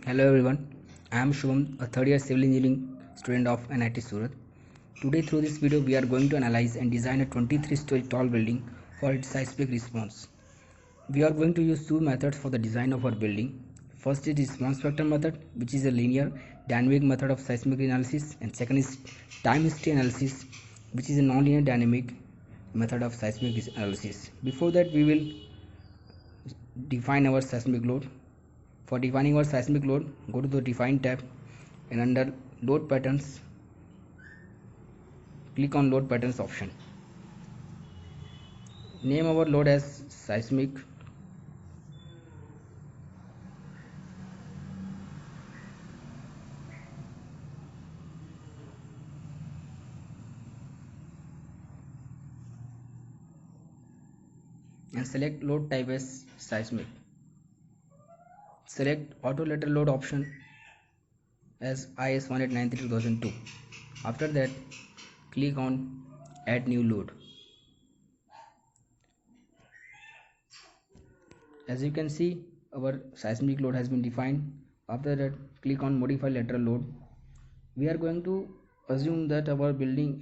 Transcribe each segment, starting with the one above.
Hello everyone, I am Shubham, a third year civil engineering student of NIT Surat. Today through this video we are going to analyze and design a 23-story tall building for its seismic response. We are going to use two methods for the design of our building. First is response factor method, which is a linear dynamic method of seismic analysis, and second is time history analysis, which is a nonlinear dynamic method of seismic analysis. Before that we will define our seismic load. For defining our seismic load, go to the define tab and under load patterns click on load patterns option. Name our load as seismic and select load type as seismic. Select auto lateral load option as IS 1893-2002. After that, click on add new load. As you can see, our seismic load has been defined. After that, click on modify lateral load. We are going to assume that our building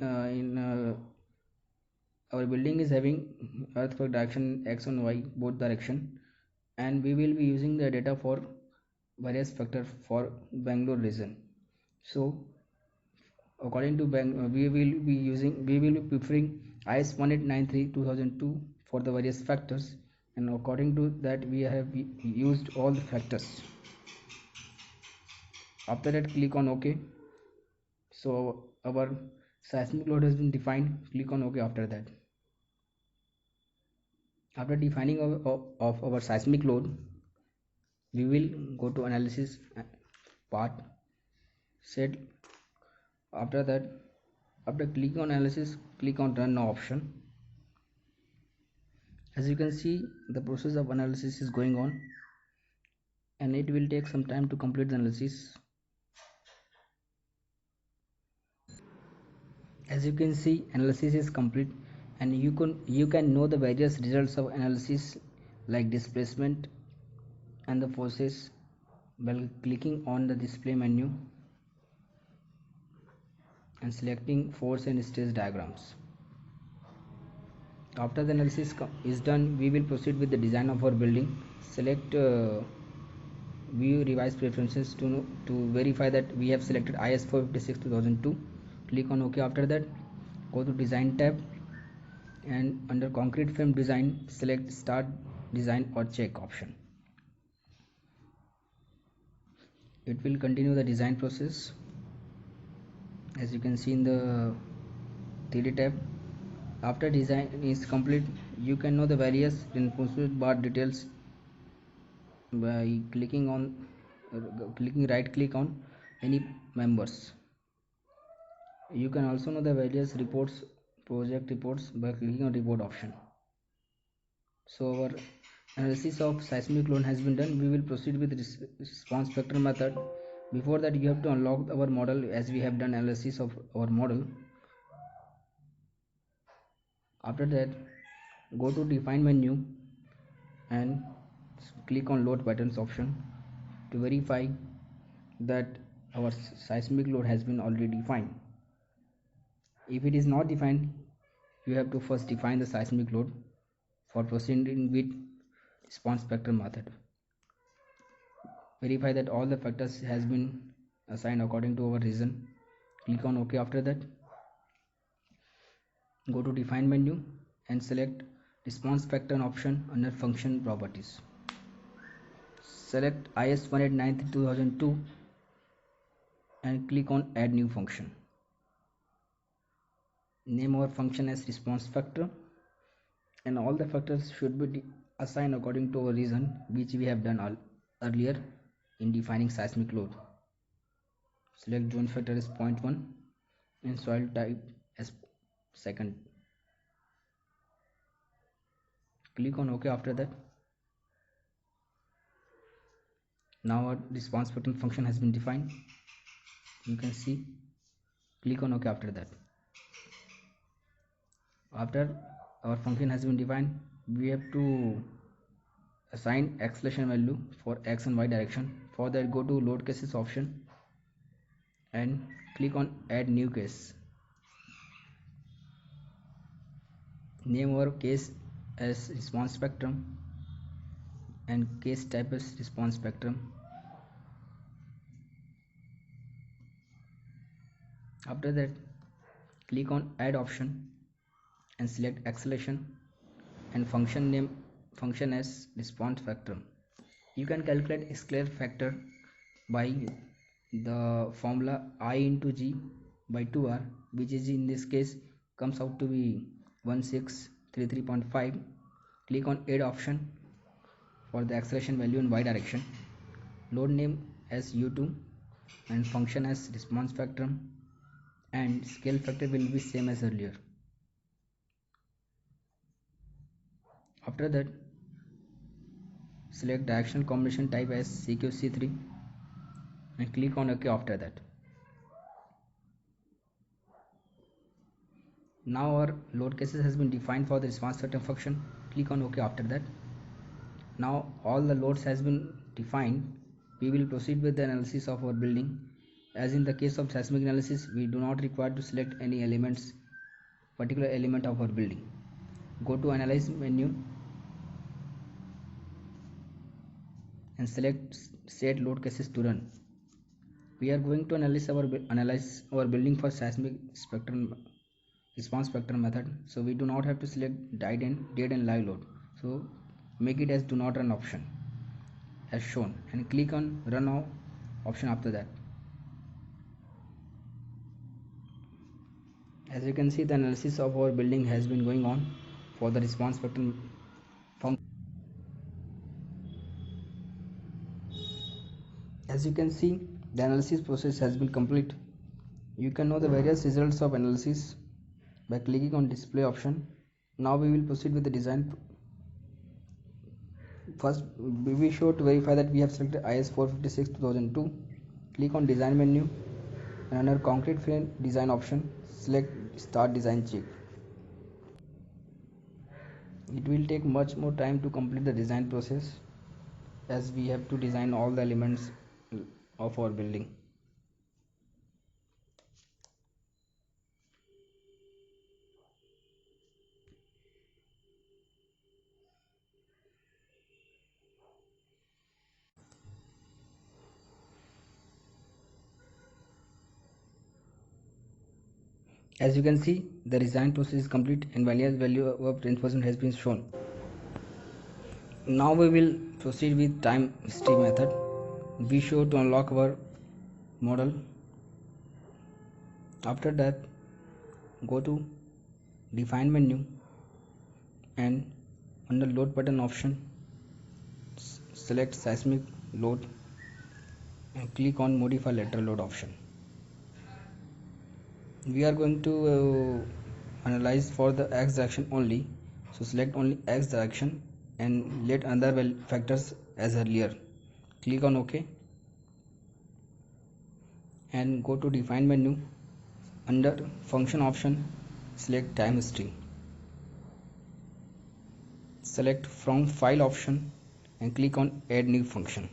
our building is having earthquake direction x and y both direction, and we will be using the data for various factor for Bangalore region. So according to we will be preferring IS 1893-2002 for the various factors, and according to that we have used all the factors. After that, click on OK. So our seismic load has been defined. Click on OK after that. After defining of our seismic load, we will go to analysis part set. After that, after clicking on analysis, click on run now option. As you can see, the process of analysis is going on and it will take some time to complete the analysis. As you can see, analysis is complete and you can know the various results of analysis like displacement and the forces by clicking on the display menu and selecting force and stress diagrams. After the analysis is done, we will proceed with the design of our building. Select view revise preferences to verify that we have selected IS 456-2002. Click on OK. After that, go to design tab and under concrete frame design select start design or check option. It will continue the design process. As you can see in the 3D tab, after design is complete, you can know the various reinforcement bar details by clicking right click on any members. You can also know the various reports, project reports, by clicking on report option. So our analysis of seismic load has been done. We will proceed with response factor method. Before that, you have to unlock our model as we have done analysis of our model. After that, go to define menu and click on load patterns option to verify that our seismic load has been already defined. If it is not defined, you have to first define the seismic load for proceeding with response factor method. Verify that all the factors has been assigned according to our region. Click on OK. After that, go to define menu and select response factor option under function properties. Select IS 1893-2002 and click on add new function. Name our function as response factor, and all the factors should be assigned according to our region, which we have done earlier in defining seismic load. Select zone factor as 0.1 and soil type as second. Click on OK. After that, now our response factor function has been defined. You can see. Click on OK. After that, after our function has been defined, we have to assign acceleration value for x and y direction. For that, go to load cases option and click on add new case. Name our case as response spectrum and case type as response spectrum. After that, click on add option and select acceleration and function name function as response spectrum. You can calculate scalar factor by the formula I into G by 2R, which is in this case comes out to be 1633.5. Click on add option for the acceleration value in y direction. Load name as U2 and function as response spectrum, and scale factor will be same as earlier. After that, select directional combination type as CQC3 and click on OK after that. Now our load cases has been defined for the response spectrum function. Click on OK after that. Now all the loads has been defined. We will proceed with the analysis of our building. As in the case of seismic analysis, we do not require to select any particular element of our building. Go to analyze menu and select set load cases to run. We are going to analyze our building for seismic spectrum response spectrum method, so we do not have to select dead and live load, so make it as do not run option as shown and click on run now option after that. As you can see, the analysis of our building has been going on for the response spectrum function. As you can see, the analysis process has been complete. You can know the various results of analysis by clicking on display option. Now we will proceed with the design. First, be sure to verify that we have selected IS 456 2002. Click on design menu and under concrete frame design option, select start design check. It will take much more time to complete the design process, as we have to design all the elements of our building. As you can see, the design process is complete and value of 10% has been shown. Now we will proceed with time history method. Be sure to unlock our model. After that, go to define menu and under load pattern option, select seismic load and click on modify lateral load option. We are going to analyze for the x direction only, so select only x direction and let other factors as earlier. Click on OK and go to define menu. Under function option, select time history. Select from file option and click on add new function.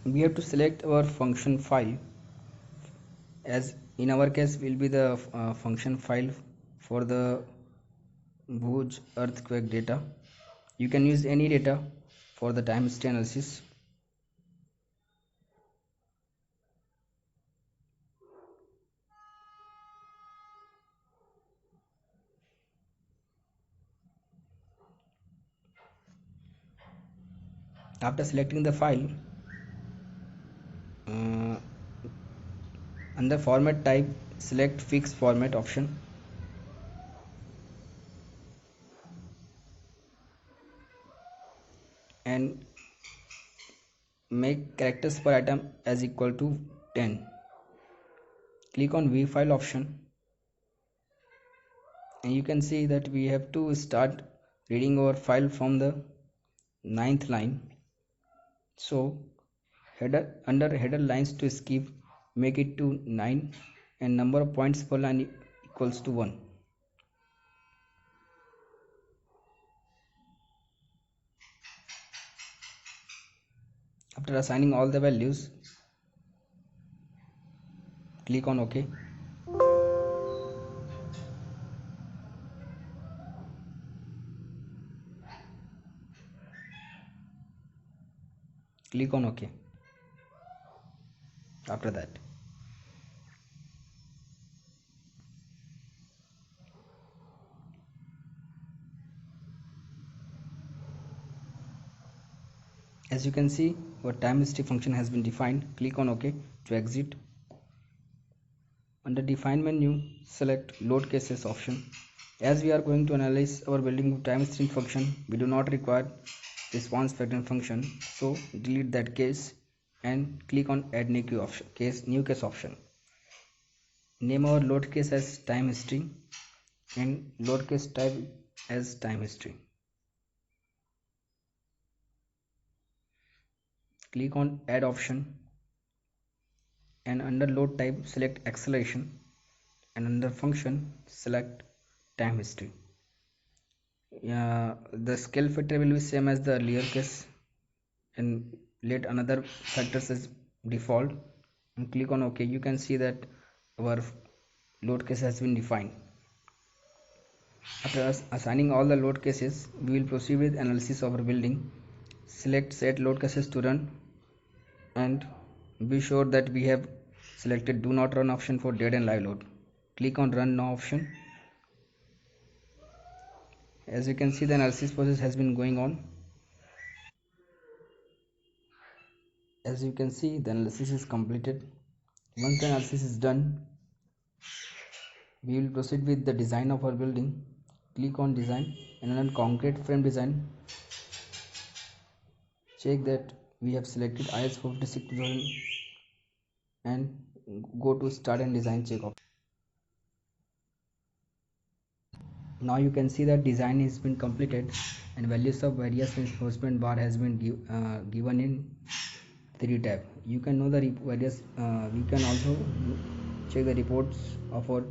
We have to select our function file, as in our case will be the function file for the Bhuj earthquake data. You can use any data for the time history analysis. After selecting the file, under format type, select fixed format option and make characters per item as equal to 10. Click on view file option and you can see that we have to start reading our file from the 9th line. So under header lines to skip, make it to 9 and number of points per line equals to 1. After assigning all the values, click on OK. Click on OK. After that, as you can see, our time history function has been defined. Click on OK to exit. Under define menu, select load cases option. As we are going to analyze our building with time string function, we do not require response pattern function, so delete that case and click on add new case option. Name our load case as time history and load case type as time history. Click on add option and under load type select acceleration and under function select time history. The scale factor will be same as the earlier case and let another factors as default and click on OK. You can see that our load case has been defined. After assigning all the load cases, we will proceed with analysis of our building. Select set load cases to run and be sure that we have selected do not run option for dead and live load. Click on run now option. As you can see, the analysis process has been going on. As you can see, the analysis is completed. Once the analysis is done, we will proceed with the design of our building. Click on design and on concrete frame design, check that we have selected IS 46000 and go to start and design check option. Now you can see that design has been completed and values of various reinforcement bar has been given in 3 tab. You can know the various we can also check the reports of our